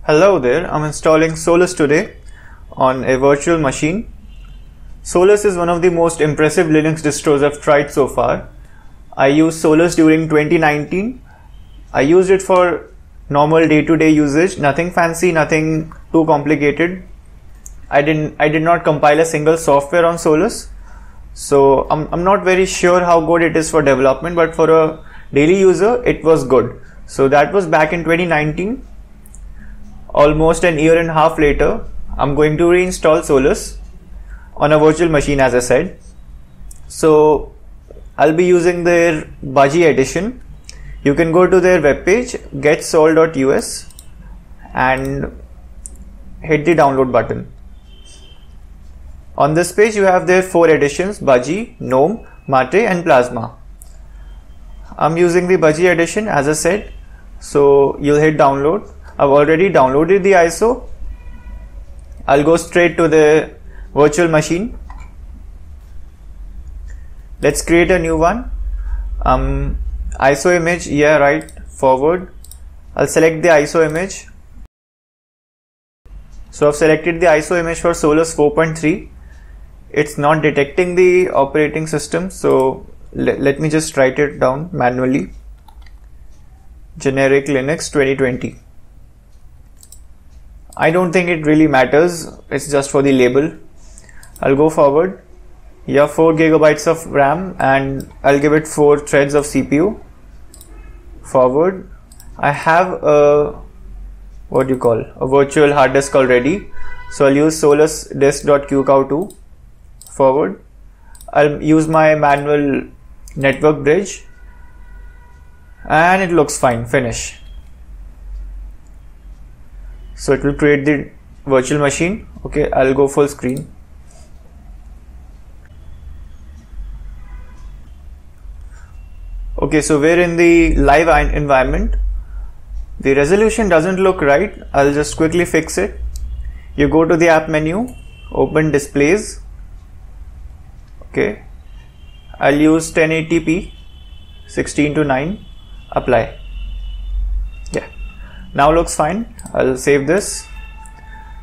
Hello there, I'm installing Solus today on a virtual machine. Solus is one of the most impressive Linux distros I've tried so far. I used Solus during 2019. I used it for normal day-to-day usage, nothing fancy, nothing too complicated. I did not compile a single software on Solus, so I'm not very sure how good it is for development, but for a daily user it was good. So that was back in 2019. Almost an year and a half later, I'm going to reinstall Solus on a virtual machine, as I said. So I'll be using their Budgie edition. You can go to their webpage getsol.us and hit the download button. On this page you have their 4 editions: Budgie, GNOME, Mate and Plasma. I'm using the Budgie edition, as I said, so you'll hit download. I've already downloaded the ISO. I'll go straight to the virtual machine. Let's create a new one. ISO image, yeah, right, forward. I'll select the ISO image. So I've selected the ISO image for Solus 4.3. It's not detecting the operating system, so let me just write it down manually. Generic Linux 2020. I don't think it really matters, it's just for the label. I'll go forward. Yeah, 4 GB of RAM and I'll give it 4 threads of CPU. Forward. I have a virtual hard disk already, so I'll use solus disk.qcow2. Forward. I'll use my manual network bridge and it looks fine. Finish. So it will create the virtual machine. Okay, I'll go full screen. Okay, so we're in the live environment. The resolution doesn't look right. I'll just quickly fix it. You go to the app menu, open displays. Okay, I'll use 1080p 16:9, apply. Yeah, now looks fine. I'll save this.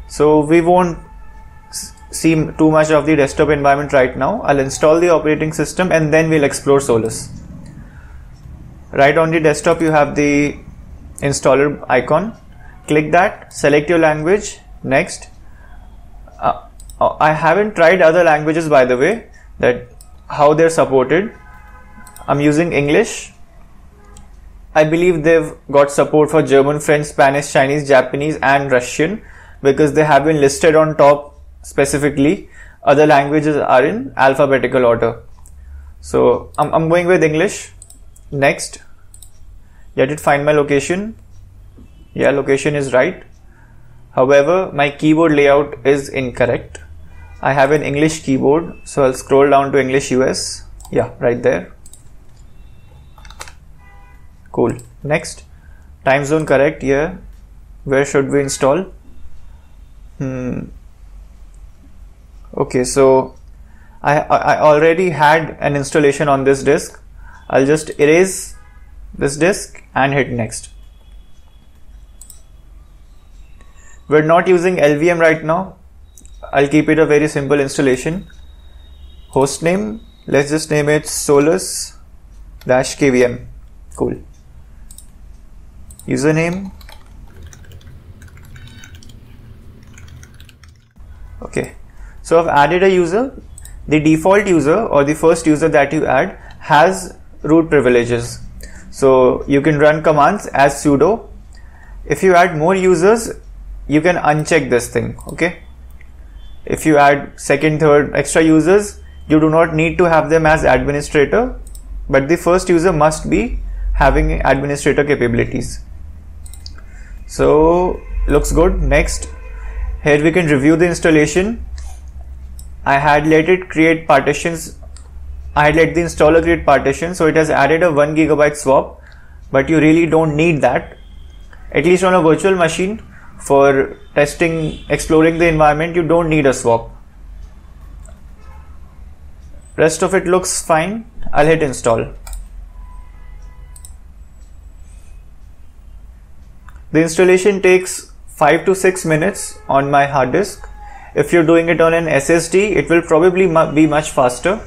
So we won't see too much of the desktop environment right now. I'll install the operating system and then we'll explore Solus. Right on the desktop you have the installer icon. Click that, select your language, next. I haven't tried other languages, by the way, that how they're supported. I'm using English. I believe they've got support for German, French, Spanish, Chinese, Japanese and Russian because they have been listed on top specifically. Other languages are in alphabetical order. So I'm going with English. Next. Let it find my location. Yeah, location is right. However, my keyboard layout is incorrect. I have an English keyboard, so I'll scroll down to English US. Yeah, right there. Cool. Next. Time zone correct. Yeah. Where should we install? Okay, so I already had an installation on this disk. I'll just erase this disk and hit next. We're not using LVM right now. I'll keep it a very simple installation. Hostname, let's just name it solus-kvm. Cool. Username. Okay, so I've added a user. The default user or the first user that you add has root privileges, so you can run commands as sudo. If you add more users, you can uncheck this thing. Okay, if you add second, third extra users, you do not need to have them as administrator, but the first user must be having administrator capabilities. So looks good. Next, here we can review the installation. I had let it create partitions. I had let the installer create partitions, so it has added a 1 GB swap, but you really don't need that. At least on a virtual machine, for testing, exploring the environment, you don't need a swap. Rest of it looks fine. I'll hit install. The installation takes 5 to 6 minutes on my hard disk. If you're doing it on an SSD, it will probably be much faster.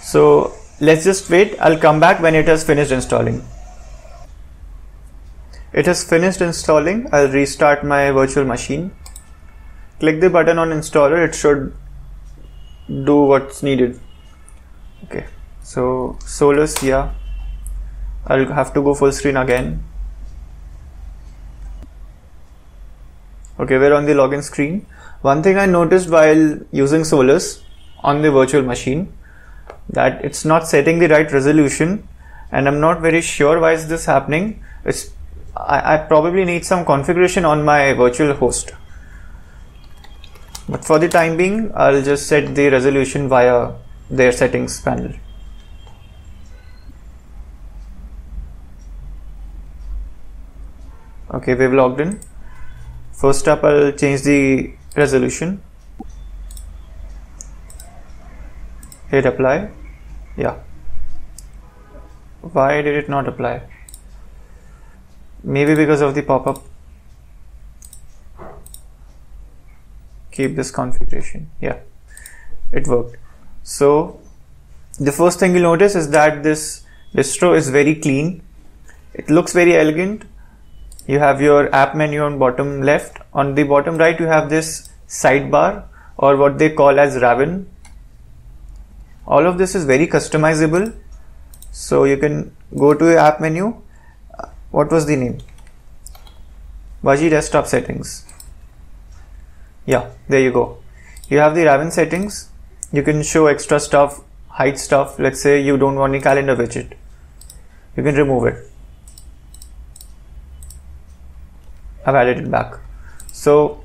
So let's just wait. I'll come back when it has finished installing. It has finished installing. I'll restart my virtual machine. Click the button on installer. It should do what's needed. Okay, so Solus, yeah. I'll have to go full screen again. Okay, we're on the login screen. One thing I noticed while using Solus on the virtual machine, that it's not setting the right resolution, and I'm not very sure why is this happening. I probably need some configuration on my virtual host. But for the time being, I'll just set the resolution via their settings panel. Okay, we've logged in. First up, I'll change the resolution. Hit apply. Yeah. Why did it not apply? Maybe because of the pop-up. Keep this configuration. Yeah, it worked. So the first thing you'll notice is that this distro is very clean. It looks very elegant. You have your app menu on bottom left. On the bottom right, you have this sidebar, or what they call as Raven. All of this is very customizable. So you can go to your app menu. What was the name? Budgie desktop settings. Yeah, there you go. You have the Raven settings. You can show extra stuff, hide stuff. Let's say you don't want a calendar widget. You can remove it. I've added it back. So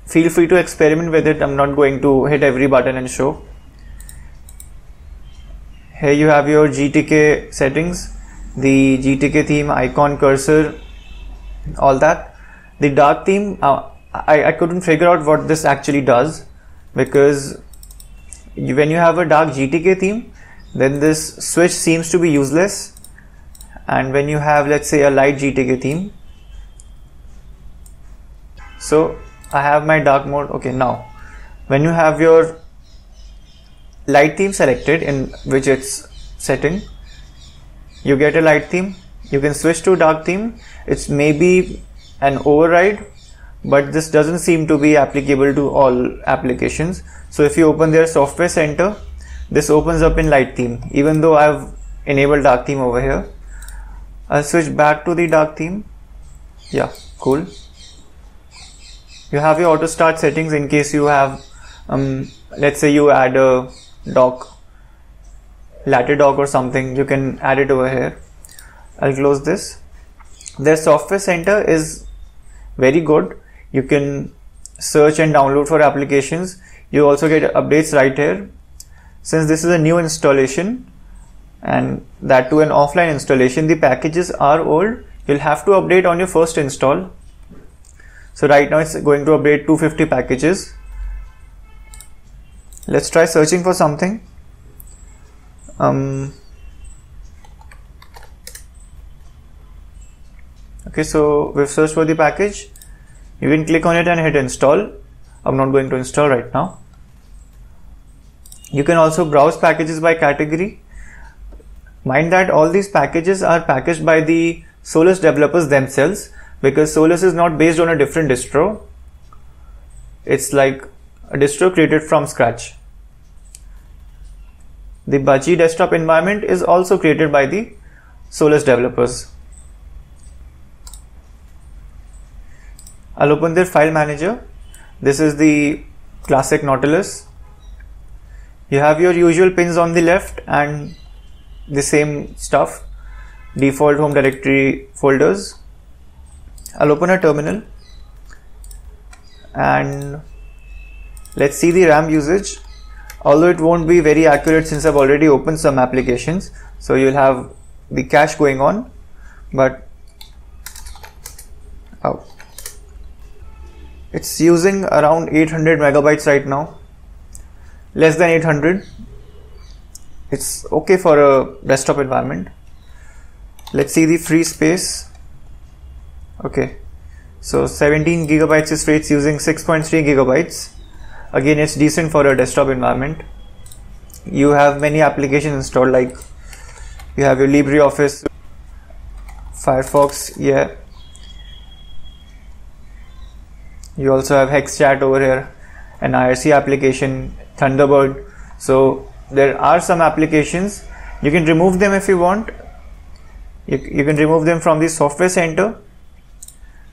feel free to experiment with it. I'm not going to hit every button and show. Here you have your GTK settings, the GTK theme, icon, cursor, all that. The dark theme, I couldn't figure out what this actually does, because when you have a dark GTK theme, then this switch seems to be useless. And when you have, let's say, a light GTK theme, so I have my dark mode. Okay, now when you have your light theme selected in widgets setting, you get a light theme. You can switch to dark theme. It's maybe an override, but this doesn't seem to be applicable to all applications. So if you open their software center, this opens up in light theme, even though I've enabled dark theme over here. I'll switch back to the dark theme. Yeah, cool. You have your auto start settings in case you have, let's say you add a dock, ladder dock or something, you can add it over here. I'll close this. Their software center is very good. You can search and download for applications. You also get updates right here. Since this is a new installation, and that too an offline installation, the packages are old. You'll have to update on your first install. So right now it's going to update 250 packages. Let's try searching for something. Okay, so we've searched for the package. You can click on it and hit install. I'm not going to install right now. You can also browse packages by category. Mind that all these packages are packaged by the Solus developers themselves, because Solus is not based on a different distro. It's like a distro created from scratch. The Budgie desktop environment is also created by the Solus developers. I'll open their file manager. This is the classic Nautilus. You have your usual pins on the left and the same stuff, default home directory folders. I'll open a terminal and let's see the RAM usage. Although it won't be very accurate since I've already opened some applications, so you'll have the cache going on, but it's using around 800 megabytes right now, less than 800. It's okay for a desktop environment. Let's see the free space. Okay, So 17 gigabytes is free. It's using 6.3 gigabytes. Again, it's decent for a desktop environment. You have many applications installed, like you have your LibreOffice, Firefox, yeah. You also have HexChat over here, an IRC application, Thunderbird. So there are some applications. You can remove them if you want. You can remove them from the software center.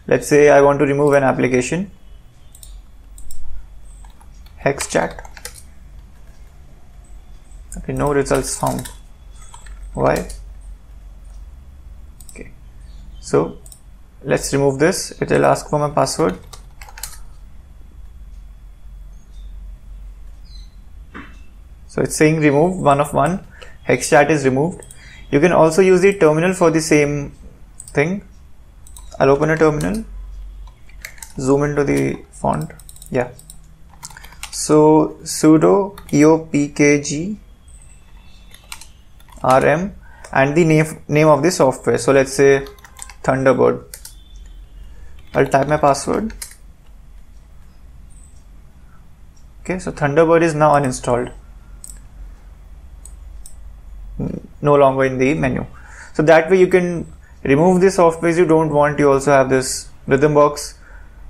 Let's say I want to remove an application, HexChat. Okay, no results found. Why? Okay, so let's remove this. It will ask for my password. So it's saying remove 1 of 1. HexChat is removed. You can also use the terminal for the same thing. I'll open a terminal, zoom into the font. Yeah. So sudo eopkg rm and the name of the software. So let's say Thunderbird. I'll type my password. Okay, so Thunderbird is now uninstalled. No longer in the menu. So that way you can remove the softwares you don't want. You also have this Rhythmbox,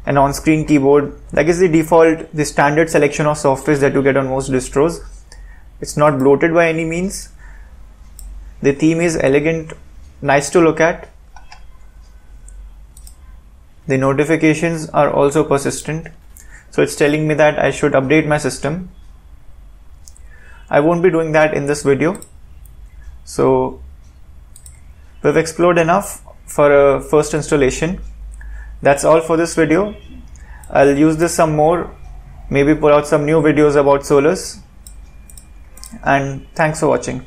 an on-screen keyboard. That is the default, the standard selection of softwares that you get on most distros. It's not bloated by any means. The theme is elegant, nice to look at. The notifications are also persistent. So it's telling me that I should update my system. I won't be doing that in this video. So we've explored enough for a first installation. That's all for this video. I'll use this some more, maybe put out some new videos about Solus. And thanks for watching.